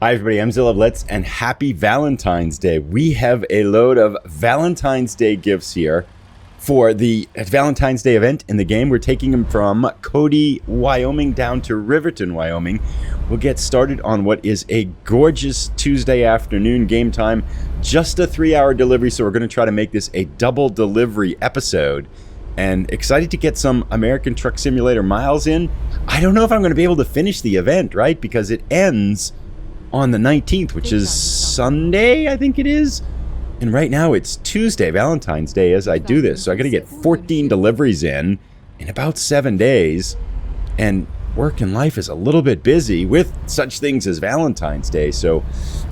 Hi everybody, I'm Zilla Blitz, and happy Valentine's Day. We have a load of Valentine's Day gifts here for the Valentine's Day event in the game. We're taking them from Cody, Wyoming down to Riverton, Wyoming. We'll get started on what is a gorgeous Tuesday afternoon game time. Just a 3-hour delivery, so we're going to try to make this a double delivery episode. And excited to get some American Truck Simulator miles in. I don't know if I'm going to be able to finish the event, right? Because it ends on the 19th, which is Sunday, I think it is. And right now it's Tuesday, Valentine's Day, as I do this. So I got to get 14 deliveries in about 7 days. And work and life is a little bit busy with such things as Valentine's Day. So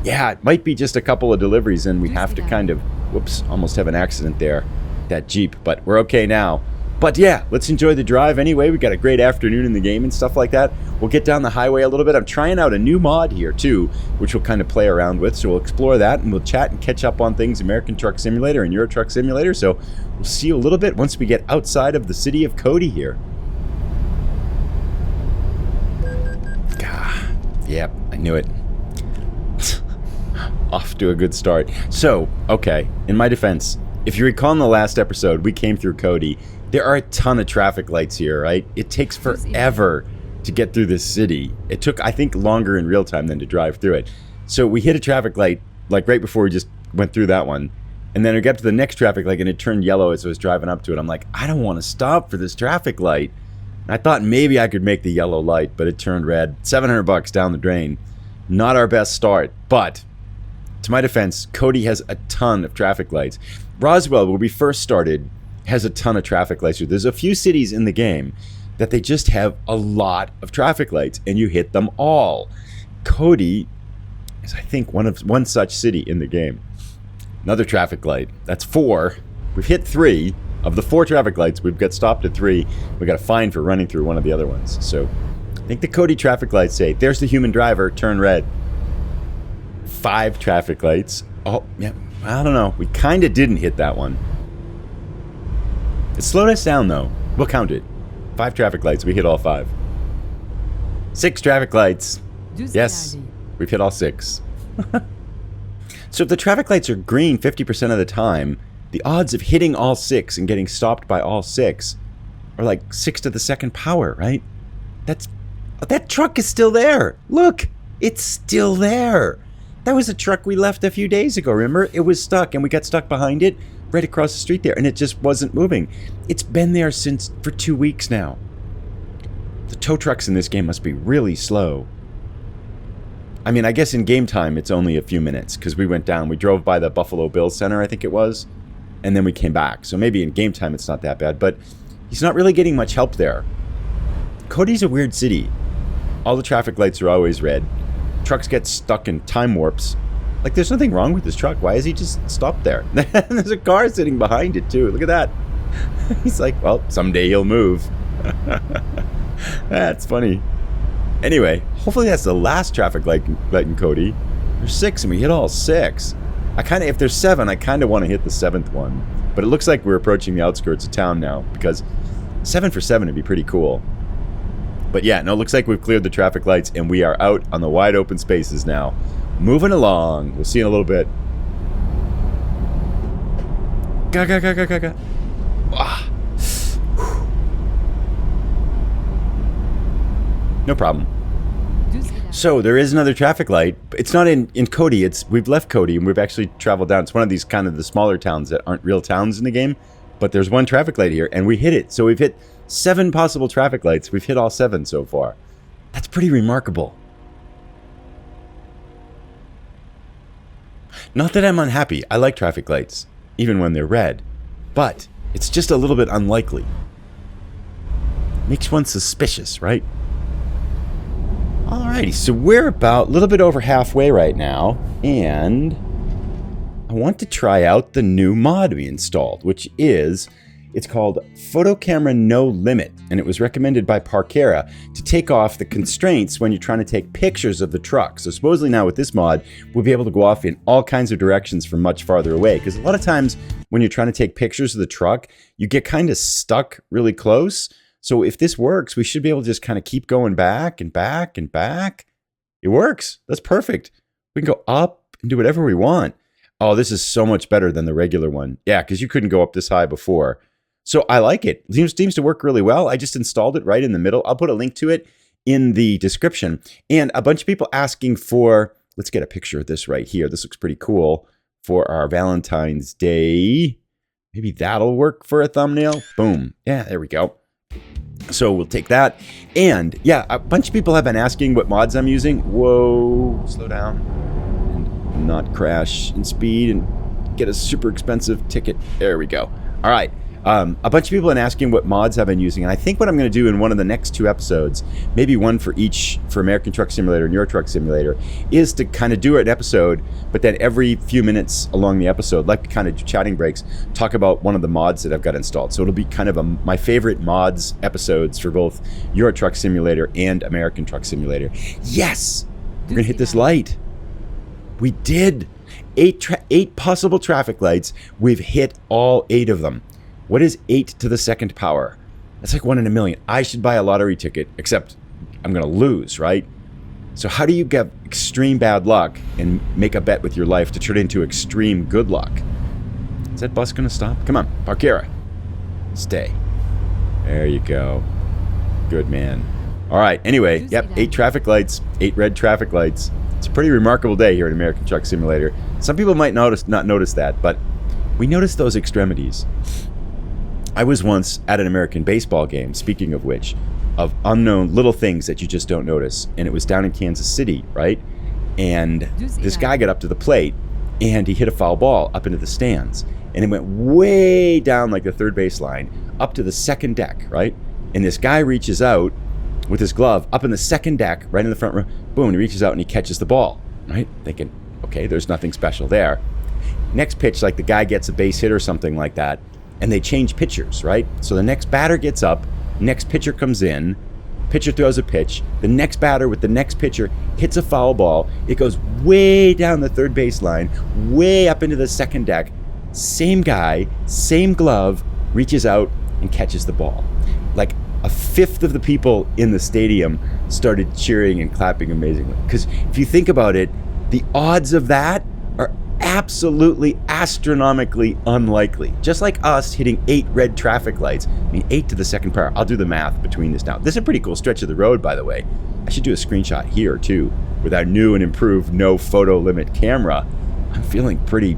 yeah, it might be just a couple of deliveries and we have to kind of, whoops, almost have an accident there, that Jeep, but we're okay now. But yeah, let's enjoy the drive anyway. We got a great afternoon in the game and stuff like that. We'll get down the highway a little bit. I'm trying out a new mod here too, which we'll kind of play around with. So we'll explore that and we'll chat and catch up on things American Truck Simulator and Euro Truck Simulator. So we'll see you a little bit once we get outside of the city of Cody here. Yep, I knew it. Off to a good start. So, okay, in my defense, if you recall in the last episode, we came through Cody. There are a ton of traffic lights here, right? It takes forever to get through this city. It took, I think, longer in real time than to drive through it. So we hit a traffic light, like right before we just went through that one. And then we got to the next traffic light and it turned yellow as I was driving up to it. I'm like, I don't want to stop for this traffic light. And I thought maybe I could make the yellow light, but it turned red. $700 down the drain. Not our best start, but to my defense, Cody has a ton of traffic lights. Roswell, where we first started, has a ton of traffic lights. There's a few cities in the game that they just have a lot of traffic lights, and you hit them all. Cody is, I think, one such city in the game. Another traffic light. That's 4. We've hit 3. Of the 4 traffic lights, we've got stopped at 3. We got a fine for running through one of the other ones. So I think the Cody traffic lights say, there's the human driver, turn red. 5 traffic lights. Oh, yeah, I don't know. We kind of didn't hit that one. It slowed us down, though. We'll count it. 5 traffic lights. We hit all 5. 6 traffic lights. Yes, we've hit all 6. So if the traffic lights are green 50% of the time, the odds of hitting all 6 and getting stopped by all 6 are like 6 to the second power, right? That truck is still there. Look, it's still there. That was a truck we left a few days ago, remember? It was stuck and we got stuck behind it right across the street there and it just wasn't moving. It's been there for 2 weeks now. The tow trucks in this game must be really slow. I mean, I guess in game time it's only a few minutes because we went down. We drove by the Buffalo Bills Center, I think it was, and then we came back. So maybe in game time it's not that bad, but he's not really getting much help there. Cody's a weird city. All the traffic lights are always red. Trucks get stuck in time warps. Like, there's nothing wrong with this truck. Why is he just stopped there? There's a car sitting behind it, too. Look at that. He's like, well, someday he'll move. That's funny. Anyway, hopefully that's the last traffic light in Cody. There's 6, and we hit all 6. If there's 7, I kind of want to hit the 7th one. But it looks like we're approaching the outskirts of town now, because 7 for 7 would be pretty cool. But yeah, no, it looks like we've cleared the traffic lights and we are out on the wide open spaces now. Moving along. We'll see in a little bit. Ga. Ah. No problem. So there is another traffic light. It's not in Cody. We've left Cody and we've actually traveled down. It's one of these kind of the smaller towns that aren't real towns in the game. But there's one traffic light here and we hit it. So we've hit 7 possible traffic lights. We've hit all 7 so far. That's pretty remarkable. Not that I'm unhappy. I like traffic lights, even when they're red. But it's just a little bit unlikely. Makes one suspicious, right? Alrighty, so we're about a little bit over halfway right now. And I want to try out the new mod we installed, which is... It's called Photo Camera No Limit, and it was recommended by Parkera to take off the constraints when you're trying to take pictures of the truck. So supposedly now with this mod, we'll be able to go off in all kinds of directions from much farther away. Because a lot of times when you're trying to take pictures of the truck, you get kind of stuck really close. So if this works, we should be able to just kind of keep going back and back and back. It works. That's perfect. We can go up and do whatever we want. Oh, this is so much better than the regular one. Yeah, because you couldn't go up this high before. So I like it. It seems to work really well. I just installed it right in the middle. I'll put a link to it in the description. And a bunch of people asking for, let's get a picture of this right here. This looks pretty cool for our Valentine's Day. Maybe that'll work for a thumbnail. Boom. Yeah, there we go. So we'll take that. And yeah, a bunch of people have been asking what mods I'm using. Whoa, slow down and not crash in speed and get a super expensive ticket. There we go. All right. A bunch of people have been asking what mods I've been using, and I think what I'm going to do in one of the next 2 episodes, maybe one for each, for American Truck Simulator and Euro Truck Simulator, is to kind of do an episode, but then every few minutes along the episode, like kind of chatting breaks, talk about one of the mods that I've got installed. So it'll be kind of my favorite mods episodes for both Euro Truck Simulator and American Truck Simulator. Yes! We're going to hit this light. We did. 8 possible traffic lights. We've hit all 8 of them. What is 8 to the second power? That's like 1 in a million. I should buy a lottery ticket, except I'm going to lose, right? So how do you get extreme bad luck and make a bet with your life to turn into extreme good luck? Is that bus going to stop? Come on, Parkera. Stay. There you go. Good man. All right, anyway, yep, 8 traffic lights, 8 red traffic lights. It's a pretty remarkable day here at American Truck Simulator. Some people might not notice that, but we notice those extremities. I was once at an American baseball game, speaking of which, of unknown little things that you just don't notice. And it was down in Kansas City, right? And this guy got up to the plate and he hit a foul ball up into the stands. And it went way down like the third base line, up to the second deck, right? And this guy reaches out with his glove up in the second deck, right in the front row. Boom, he reaches out and he catches the ball, right? Thinking, okay, there's nothing special there. Next pitch, like the guy gets a base hit or something like that. And they change pitchers, right? So the next batter gets up, next pitcher comes in, pitcher throws a pitch, the next batter with the next pitcher hits a foul ball, it goes way down the third baseline, way up into the second deck, same guy, same glove, reaches out and catches the ball. Like a fifth of the people in the stadium started cheering and clapping amazingly. Because if you think about it, the odds of that are absolutely astronomically unlikely. Just like us hitting 8 red traffic lights. I mean, 8 to the second power. I'll do the math between this now. This is a pretty cool stretch of the road, by the way. I should do a screenshot here, too, with our new and improved no photo limit camera. I'm feeling pretty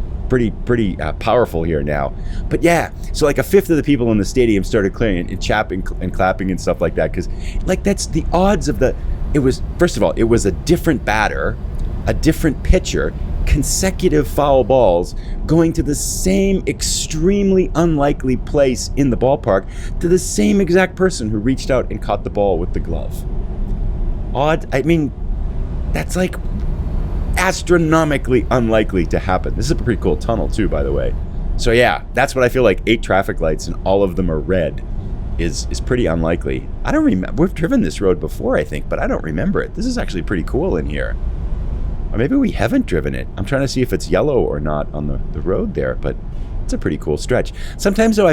powerful here now. But yeah, so like a fifth of the people in the stadium started clearing and chapping and clapping and stuff like that. Because, like, that's the odds of the... It was, first of all, it was a different batter, a different pitcher, consecutive foul balls going to the same extremely unlikely place in the ballpark to the same exact person who reached out and caught the ball with the glove. Odd, I mean, that's like astronomically unlikely to happen. This is a pretty cool tunnel too, by the way. So yeah, that's what I feel like. 8 traffic lights and all of them are red is pretty unlikely. I don't remember. We've driven this road before, I think, but I don't remember it. This is actually pretty cool in here. Or maybe we haven't driven it. I'm trying to see if it's yellow or not on the road there, but it's a pretty cool stretch. Sometimes, though, I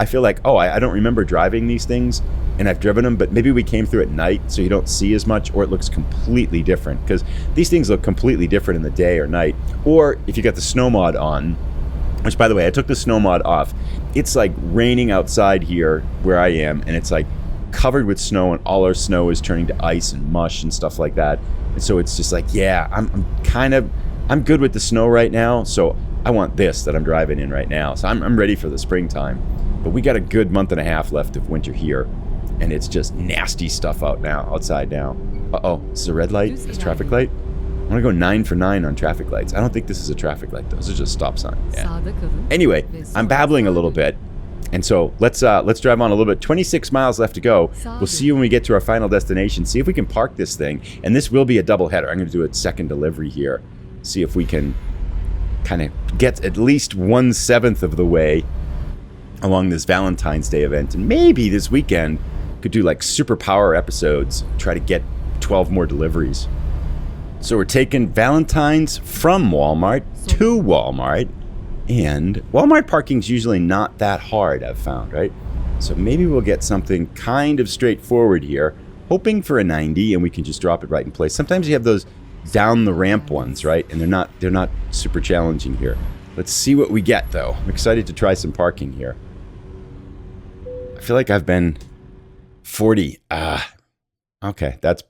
feel like, oh, I don't remember driving these things, and I've driven them, but maybe we came through at night, so you don't see as much, or it looks completely different, because these things look completely different in the day or night. Or if you got the snow mod on, which, by the way, I took the snow mod off. It's like raining outside here where I am, and it's like covered with snow, and all our snow is turning to ice and mush and stuff like that. And so it's just like, yeah, I'm good with the snow right now. So I want this that I'm driving in right now. So I'm ready for the springtime. But we got a good month and a half left of winter here. And it's just nasty stuff outside now. Uh-oh, this is a red light? This traffic light? I'm going to go 9 for 9 on traffic lights. I don't think this is a traffic light, though. This is just a stop sign. Yeah. Anyway, I'm babbling a little bit. And so let's drive on a little bit. 26 miles left to go. We'll see you when we get to our final destination. See if we can park this thing. And this will be a double header. I'm going to do a second delivery here. See if we can kind of get at least 1/7 of the way along this Valentine's Day event. And maybe this weekend could do like superpower episodes. Try to get 12 more deliveries. So we're taking Valentine's from Walmart to Walmart. And Walmart parking's usually not that hard, I've found, right? So maybe we'll get something kind of straightforward here. hoping for a 90 and we can just drop it right in place. Sometimes you have those down the ramp ones, right? And they're not super challenging here. Let's see what we get, though. I'm excited to try some parking here. I feel like I've been 40. Okay, that's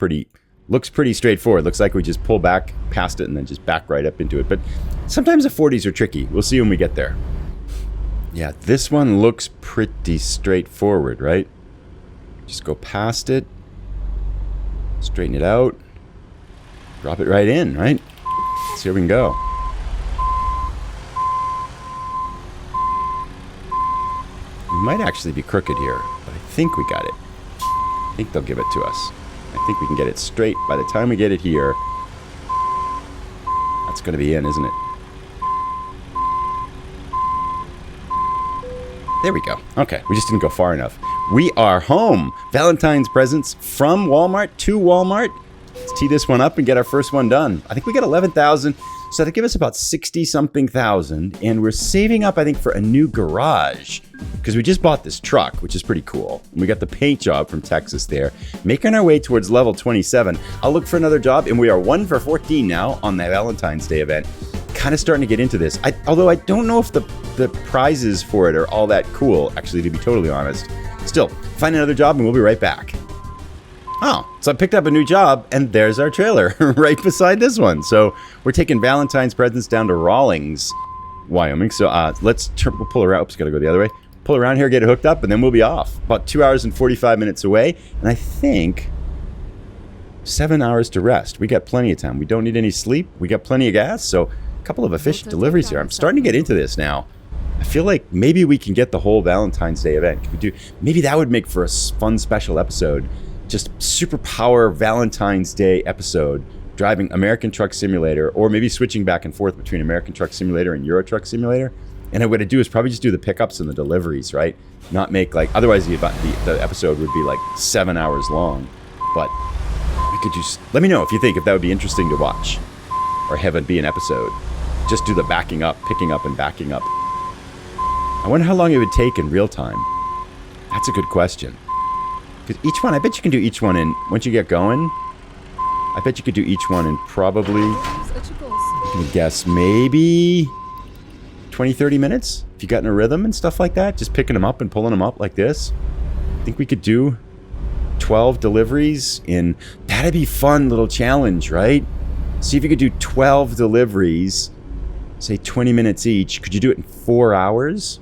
looks pretty straightforward. Looks like we just pull back past it and then just back right up into it. But sometimes the 40s are tricky. We'll see when we get there. Yeah, this one looks pretty straightforward, right? Just go past it. Straighten it out. Drop it right in, right? Let's see where we can go. We might actually be crooked here, but I think we got it. I think they'll give it to us. I think we can get it straight by the time we get it here. That's going to be in, isn't it? There we go. Okay, we just didn't go far enough. We are home. Valentine's presents from Walmart to Walmart. Let's tee this one up and get our first one done. I think we got 11,000, so that'll give us about 60-something thousand. And we're saving up, I think, for a new garage because we just bought this truck, which is pretty cool. And we got the paint job from Texas there. Making our way towards level 27. I'll look for another job, and we are 1 for 14 now on the Valentine's Day event. Kind of starting to get into this. Although I don't know if the prizes for it are all that cool, actually, to be totally honest. Still, find another job and we'll be right back. Oh, so I picked up a new job and there's our trailer right beside this one. So we're taking Valentine's presents down to Rawlings, Wyoming. So we'll pull around. Oops, gotta go the other way. Pull around here, get it hooked up, and then we'll be off. About 2 hours and 45 minutes away. And I think 7 hours to rest. We got plenty of time. We don't need any sleep. We got plenty of gas. So a couple of efficient deliveries here. I'm starting to get into this now. I feel like maybe we can get the whole Valentine's Day event. Maybe that would make for a fun special episode. Just superpower Valentine's Day episode, driving American Truck Simulator, or maybe switching back and forth between American Truck Simulator and Euro Truck Simulator. And what I'd do is probably just do the pickups and the deliveries, right? Not make otherwise the episode would be 7 hours long. But we could just, let me know if you think if that would be interesting to watch, or have it be an episode. Just do the backing up, picking up, and backing up. I wonder how long it would take in real time. That's a good question. Because each one, I bet you can do each one in, once you get going, I bet you could do each one in probably, I can guess, maybe 20, 30 minutes? If you got in a rhythm and stuff like that, just picking them up and pulling them up like this. I think we could do 12 deliveries in, that'd be fun little challenge, right? See if you could do 12 deliveries, say 20 minutes each. Could you do it in 4 hours?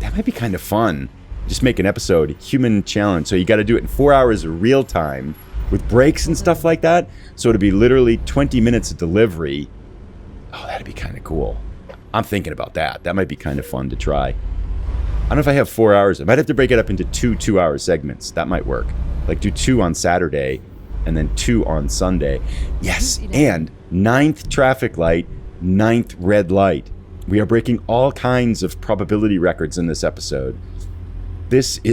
That might be kind of fun. Just make an episode, human challenge. So you got to do it in 4 hours of real time with breaks and stuff like that. So it'd be literally 20 minutes of delivery. Oh, that'd be kind of cool. I'm thinking about that. That might be kind of fun to try. I don't know if I have 4 hours. I might have to break it up into 2 2-hour segments. That might work. Like do 2 on Saturday and then 2 on Sunday. Yes, and 9th traffic light, 9th red light. We are breaking all kinds of probability records in this episode.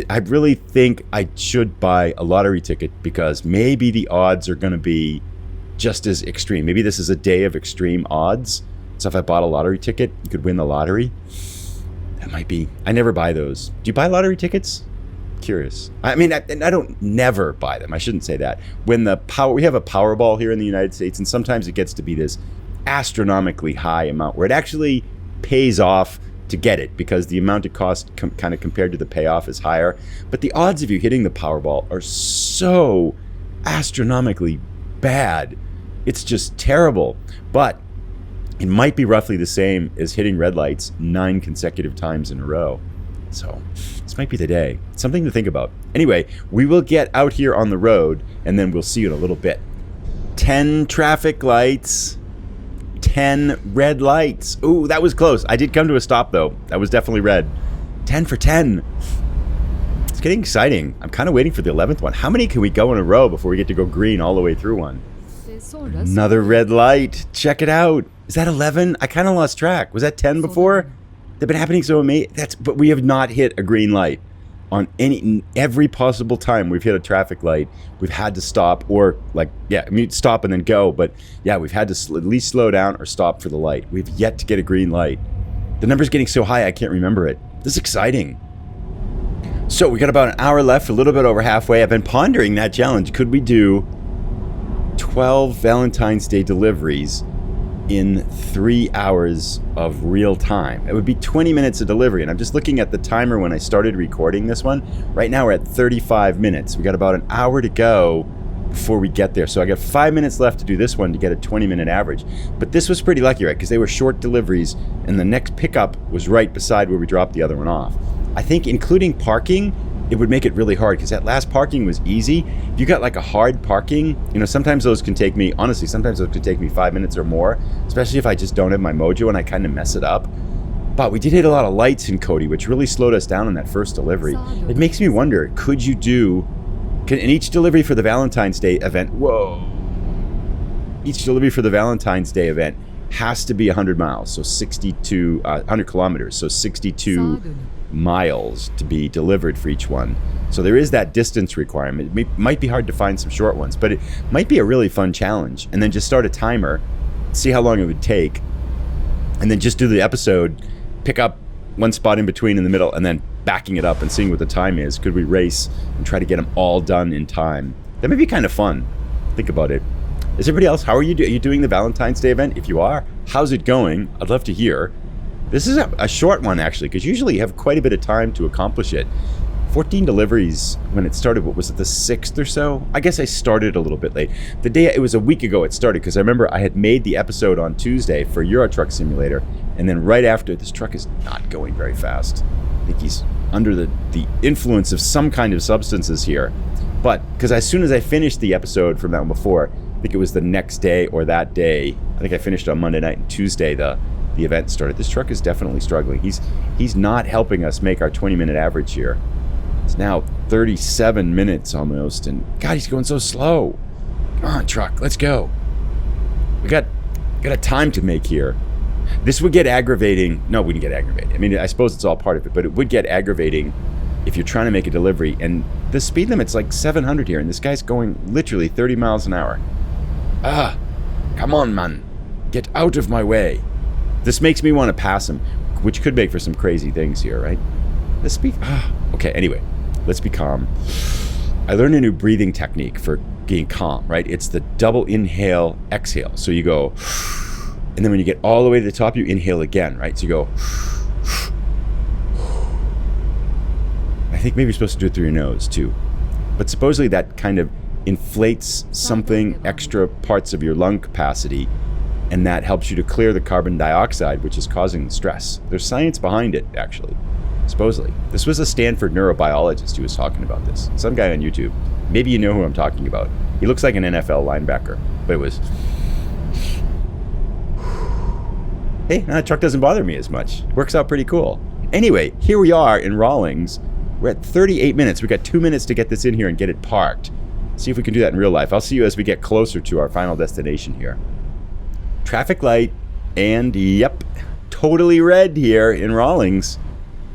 I really think I should buy a lottery ticket because maybe the odds are going to be just as extreme. Maybe this is a day of extreme odds. So if I bought a lottery ticket, you could win the lottery. That might be. I never buy those. Do you buy lottery tickets? Curious. I mean, I don't never buy them. I shouldn't say that. When we have a Powerball here in the United States, and sometimes it gets to be this astronomically high amount where it actually pays off to get it because the amount it costs kind of compared to the payoff is higher. But the odds of you hitting the Powerball are so astronomically bad. It's just terrible. But it might be roughly the same as hitting red lights 9 consecutive times in a row. So this might be the day. Something to think about. Anyway, we will get out here on the road and then we'll see you in a little bit. 10 traffic lights. 10 red lights. Ooh, that was close. I did come to a stop, though. That was definitely red. 10 for 10. It's getting exciting. I'm kind of waiting for the 11th one. How many can we go in a row before we get to go green all the way through one? Another red light. Check it out. Is that 11? I kind of lost track. Was that 10 before? They've been happening so amazing. But we have not hit a green light. On every possible time we've hit a traffic light, we've had to stop or stop and then go. But yeah, we've had to at least slow down or stop for the light. We've yet to get a green light. The number's getting so high I can't remember it. This is exciting. So we got about an hour left, a little bit over halfway. I've been pondering that challenge. Could we do 12 Valentine's Day deliveries in 3 hours of real time? It would be 20 minutes of delivery. And I'm just looking at the timer when I started recording this one. Right now we're at 35 minutes. We got about an hour to go before we get there. So I got 5 minutes left to do this one to get a 20-minute average. But this was pretty lucky, right? Because they were short deliveries and the next pickup was right beside where we dropped the other one off. I think including parking, it would make it really hard because that last parking was easy. If you got like a hard parking, you know, sometimes those can take me, honestly, sometimes those could take me 5 minutes or more, especially if I just don't have my mojo and I kind of mess it up. But we did hit a lot of lights in Cody, which really slowed us down on that first delivery. It makes me wonder, could you do, in each delivery for the Valentine's Day event, each delivery for the Valentine's Day event has to be 100 miles, so 100 kilometers, so 62 miles to be delivered for each one. So there is that distance requirement. It might be hard to find some short ones, but it might be a really fun challenge. And then just start a timer, see how long it would take, and then just do the episode, pick up one spot in between in the middle, and then backing it up and seeing what the time is. Could we race and try to get them all done in time? That may be kind of fun. Think about it. Is everybody else, how are you doing? Are you doing the Valentine's Day event? If you are, how's it going? I'd love to hear. This is a short one, actually, because usually you have quite a bit of time to accomplish it. 14 deliveries when it started. What was it, the 6th or so? I guess I started a little bit late. The day, it was a week ago it started, because I remember I had made the episode on Tuesday for Euro Truck Simulator, and then right after, this truck is not going very fast. I think he's under the influence of some kind of substances here. But, because as soon as I finished the episode from that one before, I think it was the next day or that day, I think I finished on Monday night, and Tuesday the event started. This truck is definitely struggling. He's not helping us make our 20-minute average here. It's now 37 minutes almost, and God, he's going so slow. Come on, truck, let's go. We got a time to make here. This would get aggravating. No, it wouldn't get aggravating. I mean, I suppose it's all part of it, but it would get aggravating if you're trying to make a delivery, and the speed limit's like 700 here, and this guy's going literally 30 miles an hour. Come on, man. Get out of my way. This makes me want to pass him, which could make for some crazy things here, right? The speed. Okay, anyway, let's be calm. I learned a new breathing technique for being calm, right? It's the double inhale, exhale. So you go, and then when you get all the way to the top, you inhale again, right? So you go, I think maybe you're supposed to do it through your nose too. But supposedly that kind of inflates something extra parts of your lung capacity, and that helps you to clear the carbon dioxide, which is causing stress. There's science behind it, actually, supposedly. This was a Stanford neurobiologist who was talking about this. Some guy on YouTube. Maybe you know who I'm talking about. He looks like an NFL linebacker, but it was... Hey, that truck doesn't bother me as much. Works out pretty cool. Anyway, here we are in Rawlings. We're at 38 minutes. We got 2 minutes to get this in here and get it parked. See if we can do that in real life. I'll see you as we get closer to our final destination here. Traffic light, and yep, totally red here in Rawlings.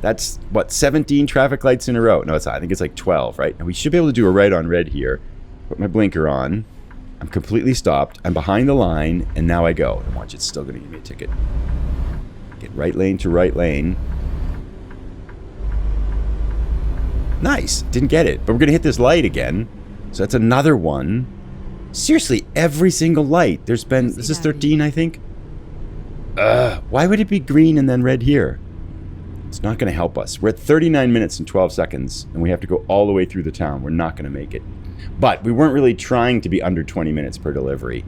That's, what, 17 traffic lights in a row? No, it's not. I think it's like 12, right? And we should be able to do a right on red here. Put my blinker on. I'm completely stopped. I'm behind the line, and now I go. And watch, it's still going to give me a ticket. Get right lane to right lane. Nice. Didn't get it. But we're going to hit this light again. So that's another one. Seriously, every single light. There's been... This is 13, I think. Why would it be green and then red here? It's not going to help us. We're at 39 minutes and 12 seconds, and we have to go all the way through the town. We're not going to make it. But we weren't really trying to be under 20 minutes per delivery.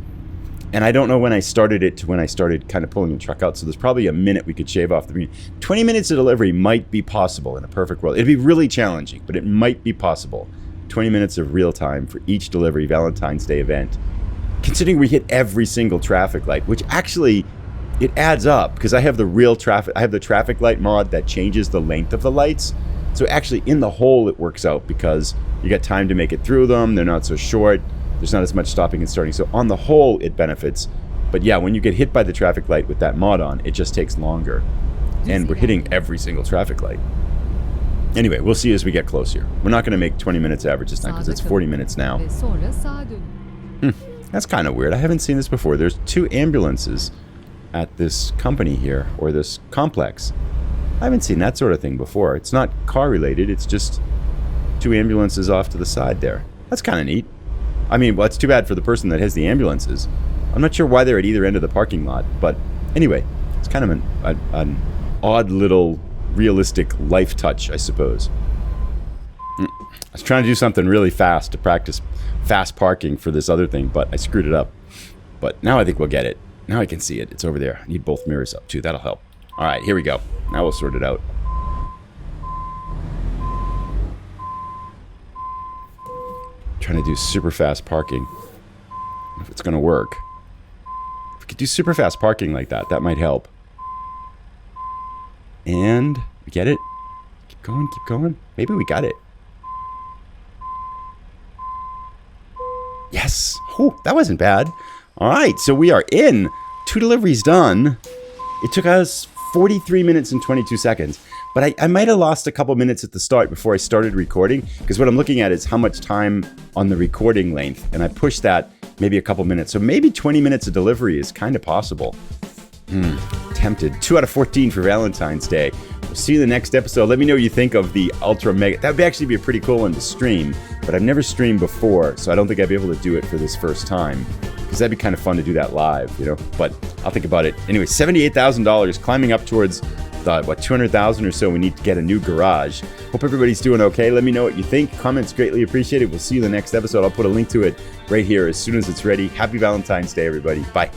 And I don't know when I started it to when I started kind of pulling the truck out, so there's probably a minute we could shave off the beginning. 20 minutes of delivery might be possible in a perfect world. It'd be really challenging, but it might be possible. 20 minutes of real time for each delivery Valentine's Day event. Considering we hit every single traffic light, which actually, it adds up, because I have the real traffic, I have the traffic light mod that changes the length of the lights. So actually, in the whole, it works out, because you got time to make it through them, they're not so short, there's not as much stopping and starting. So on the whole, it benefits. But yeah, when you get hit by the traffic light with that mod on, it just takes longer. And we're hitting every single traffic light. Anyway, we'll see as we get closer. We're not going to make 20 minutes average this time because it's 40 minutes now. That's kind of weird. I haven't seen this before. There's 2 ambulances at this company here, or this complex. I haven't seen that sort of thing before. It's not car related. It's just 2 ambulances off to the side there. That's kind of neat. I mean, well, it's too bad for the person that has the ambulances. I'm not sure why they're at either end of the parking lot, but anyway, it's kind of an odd little realistic life touch, I suppose. I was trying to do something really fast to practice fast parking for this other thing, but I screwed it up. But now I think we'll get it. Now I can see it. It's over there. I need both mirrors up too. That'll help. All right, here we go. Now we'll sort it out. Trying to do super fast parking. I don't know if it's going to work. If we could do super fast parking like that, that might help. And we get it. Keep going, keep going. Maybe we got it. Yes. Oh, that wasn't bad. All right, so we are in. 2 deliveries done. It took us 43 minutes and 22 seconds. But I might have lost a couple minutes at the start before I started recording, because what I'm looking at is how much time on the recording length, and I pushed that maybe a couple minutes. So maybe 20 minutes of delivery is kind of possible. Tempted. 2 out of 14 for Valentine's Day. We'll see you in the next episode. Let me know what you think of the Ultra Mega. That would actually be a pretty cool one to stream, but I've never streamed before, so I don't think I'd be able to do it for this first time, because that'd be kind of fun to do that live, you know? But I'll think about it. Anyway, $78,000, climbing up towards the, what, 200,000 or so. We need to get a new garage. Hope everybody's doing okay. Let me know what you think. Comments greatly appreciated. We'll see you in the next episode. I'll put a link to it right here as soon as it's ready. Happy Valentine's Day, everybody. Bye.